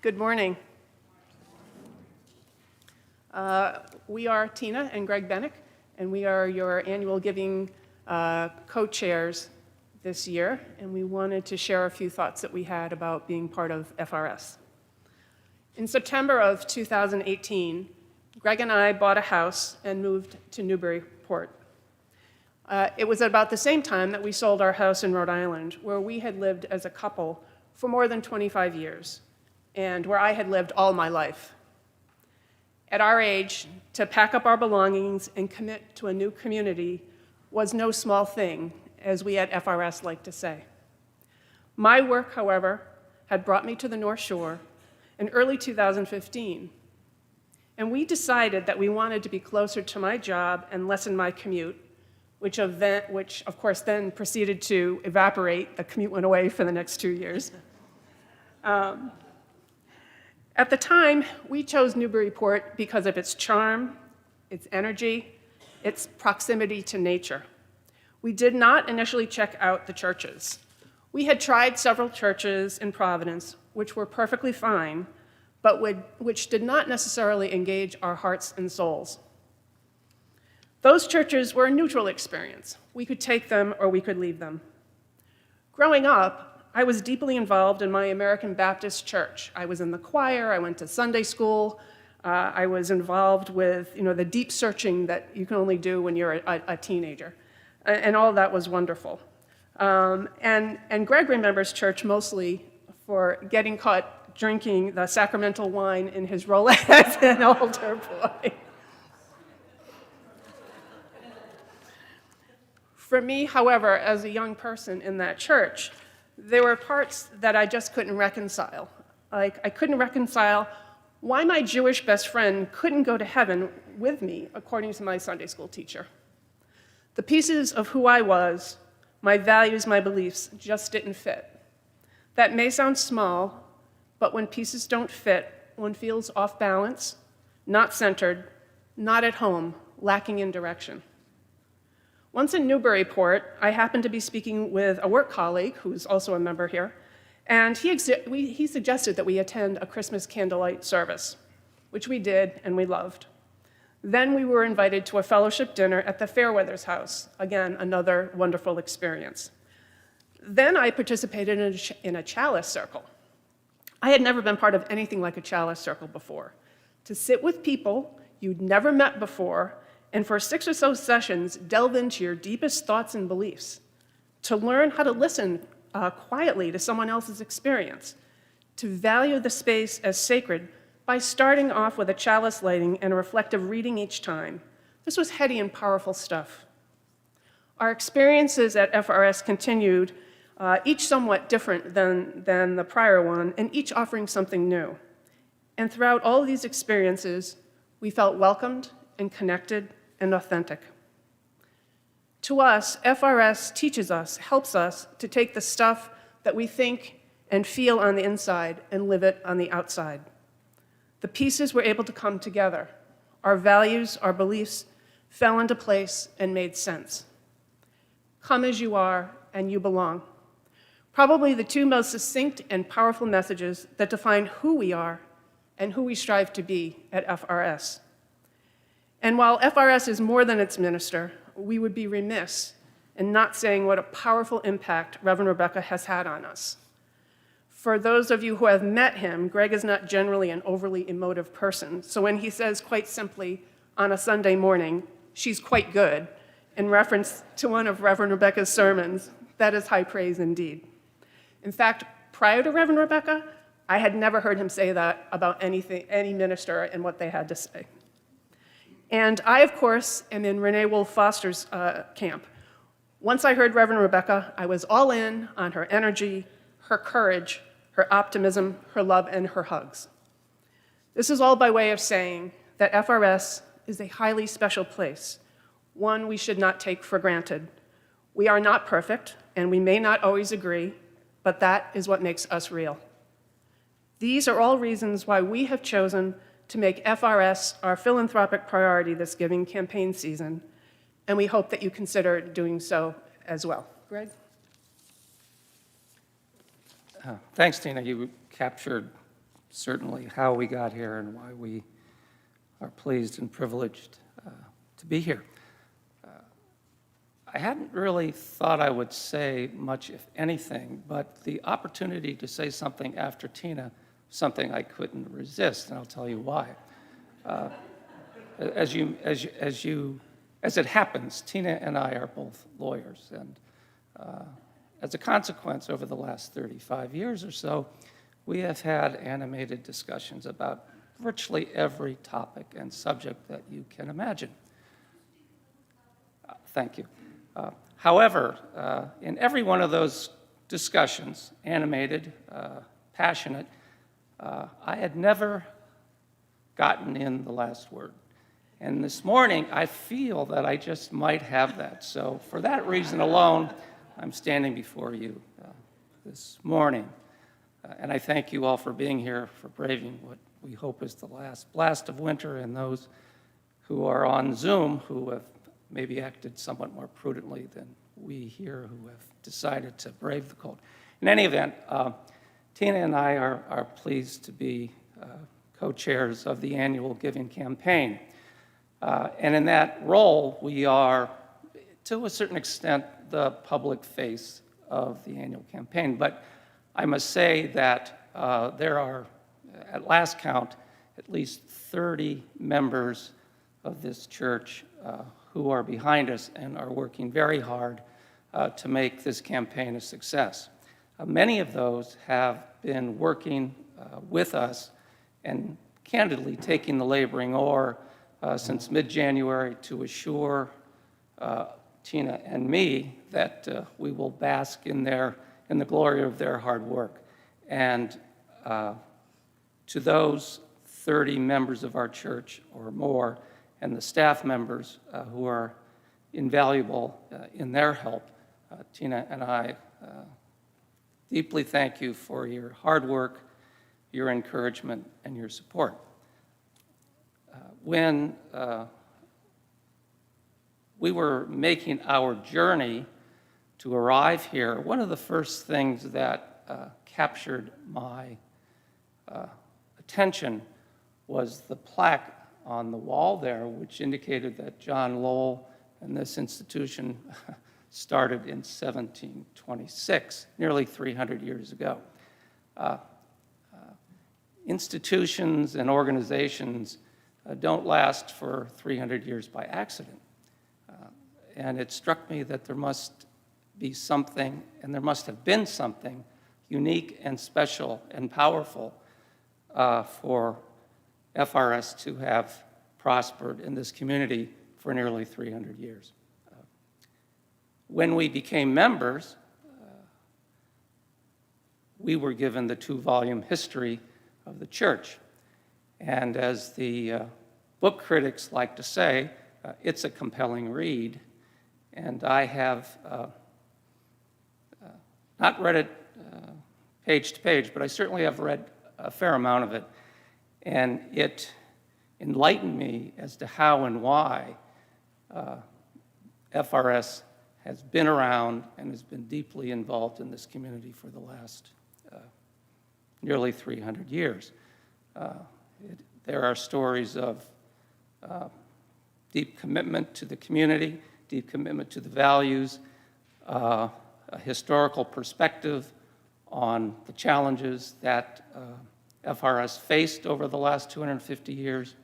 Good morning. We are Tina and Greg Benik, and we are your annual giving co-chairs this year, and we wanted to share a few thoughts that we had about being part of FRS. In September of 2018, Greg and I bought a house and moved to Newburyport. It was about the same time that we sold our house in Rhode Island, where we had lived as a couple for more than 25 years, and where I had lived all my life. At our age, to pack up our belongings and commit to a new community was no small thing, as we at FRS like to say. My work, however, had brought me to the North Shore in early 2015, and we decided that we wanted to be closer to my job and lessen my commute, which of course then proceeded to evaporate. The commute went away for the next 2 years. At the time, we chose Newburyport because of its charm, its energy, its proximity to nature. We did not initially check out the churches. We had tried several churches in Providence, which were perfectly fine, but which did not necessarily engage our hearts and souls. Those churches were a neutral experience. We could take them or we could leave them. Growing up, I was deeply involved in my American Baptist church. I was in the choir, I went to Sunday school, I was involved with the deep searching that you can only do when you're a teenager. And all that was wonderful. And Greg remembers church mostly for getting caught drinking the sacramental wine in his role as an altar boy. For me, however, as a young person in that church, there were parts that I just couldn't reconcile. Like, I couldn't reconcile why my Jewish best friend couldn't go to heaven with me, according to my Sunday school teacher. The pieces of who I was, my values, my beliefs, just didn't fit. That may sound small, but when pieces don't fit, one feels off balance, not centered, not at home, lacking in direction. Once in Newburyport, I happened to be speaking with a work colleague, who's also a member here, and he suggested that we attend a Christmas candlelight service, which we did and we loved. Then we were invited to a fellowship dinner at the Fairweathers house, again, another wonderful experience. Then I participated in a chalice circle. I had never been part of anything like a chalice circle before. To sit with people you'd never met before, and for 6 or so sessions, delve into your deepest thoughts and beliefs, to learn how to listen quietly to someone else's experience, to value the space as sacred by starting off with a chalice lighting and a reflective reading each time. This was heady and powerful stuff. Our experiences at FRS continued, each somewhat different than the prior one, and each offering something new. And throughout all of these experiences, we felt welcomed and connected and authentic. To us, FRS teaches us, helps us to take the stuff that we think and feel on the inside and live it on the outside. The pieces were able to come together. Our values, our beliefs fell into place and made sense. Come as you are, and you belong. Probably the two most succinct and powerful messages that define who we are and who we strive to be at FRS. And while FRS is more than its minister, we would be remiss in not saying what a powerful impact Reverend Rebecca has had on us. For those of you who have met him, Greg is not generally an overly emotive person. So when he says quite simply on a Sunday morning, "She's quite good," in reference to one of Reverend Rebecca's sermons, that is high praise indeed. In fact, prior to Reverend Rebecca, I had never heard him say that about any minister and what they had to say. And I, of course, am in Renee Wolfe Foster's camp. Once I heard Reverend Rebecca, I was all in on her energy, her courage, her optimism, her love, and her hugs. This is all by way of saying that FRS is a highly special place, one we should not take for granted. We are not perfect, and we may not always agree, but that is what makes us real. These are all reasons why we have chosen to make FRS our philanthropic priority this giving campaign season, and we hope that you consider doing so as well. Greg? Thanks, Tina. You captured certainly how we got here and why we are pleased and privileged to be here. I hadn't really thought I would say much, if anything, but the opportunity to say something after Tina, something I couldn't resist, and I'll tell you why. As it happens, Tina and I are both lawyers, and as a consequence, over the last 35 years or so, we have had animated discussions about virtually every topic and subject that you can imagine. Thank you. However, in every one of those discussions, animated, passionate, I had never gotten in the last word. And this morning, I feel that I just might have that. So for that reason alone, I'm standing before you this morning. And I thank you all for being here, for braving what we hope is the last blast of winter, and those who are on Zoom who have maybe acted somewhat more prudently than we here who have decided to brave the cold. In any event, Tina and I are pleased to be co-chairs of the annual giving campaign. And in that role, we are, to a certain extent, the public face of the annual campaign. But I must say that there are, at last count, at least 30 members of this church who are behind us and are working very hard to make this campaign a success. Many of those have been working with us and candidly taking the laboring oar since mid-January to assure Tina and me that we will bask in the glory of their hard work. And to those 30 members of our church or more, and the staff members who are invaluable in their help, Tina and I deeply thank you for your hard work, your encouragement, and your support. When we were making our journey to arrive here, one of the first things that captured my attention was the plaque on the wall there, which indicated that John Lowell and this institution started in 1726, nearly 300 years ago. Institutions and organizations don't last for 300 years by accident. And it struck me that there must be something, and there must have been something unique and special and powerful for FRS to have prospered in this community for nearly 300 years. When we became members, we were given the 2-volume history of the church. And as the book critics like to say, it's a compelling read. And I have not read it page to page, but I certainly have read a fair amount of it. And it enlightened me as to how and why FRS has been around and has been deeply involved in this community for the last nearly 300 years. There are stories of deep commitment to the community, deep commitment to the values, a historical perspective on the challenges that FRS faced over the last 250 years,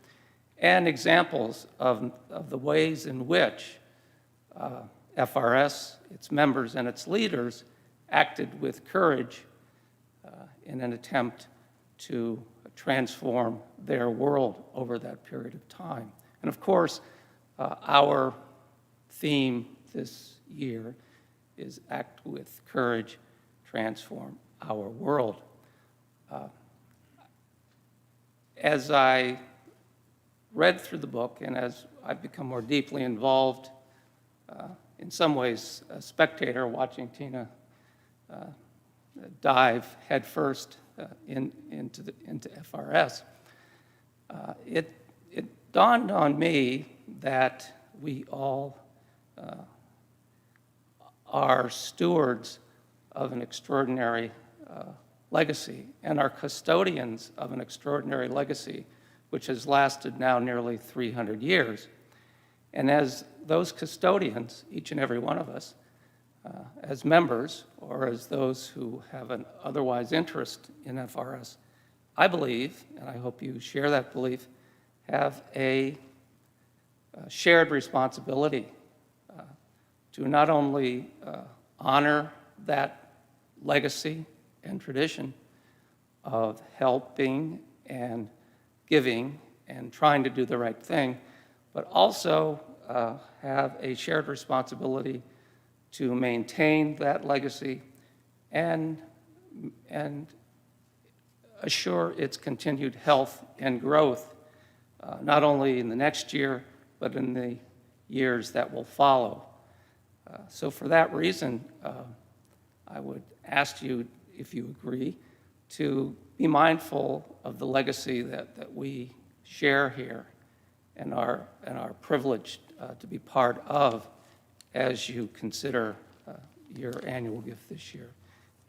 and examples of the ways in which FRS, its members, and its leaders acted with courage in an attempt to transform their world over that period of time. And of course, our theme this year is Act with Courage, Transform Our World. As I read through the book and as I've become more deeply involved, in some ways a spectator watching Tina dive headfirst into FRS, it dawned on me that we all are stewards of an extraordinary legacy and are custodians of an extraordinary legacy which has lasted now nearly 300 years. And as those custodians, each and every one of us, as members or as those who have an otherwise interest in FRS, I believe, and I hope you share that belief, have a shared responsibility to not only honor that legacy and tradition of helping and giving and trying to do the right thing, but also have a shared responsibility to maintain that legacy and assure its continued health and growth, not only in the next year, but in the years that will follow. So for that reason, I would ask you, if you agree, to be mindful of the legacy that we share here and are privileged to be part of as you consider your annual gift this year.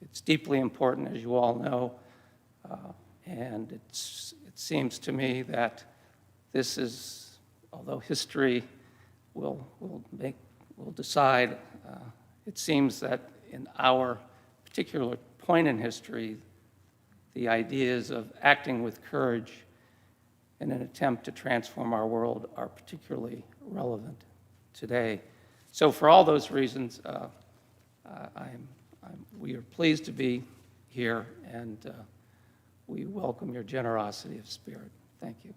It's deeply important, as you all know, and it seems to me that this is, although history will decide, it seems that in our particular point in history, the ideas of acting with courage in an attempt to transform our world are particularly relevant today. So for all those reasons, we are pleased to be here, and we welcome your generosity of spirit. Thank you.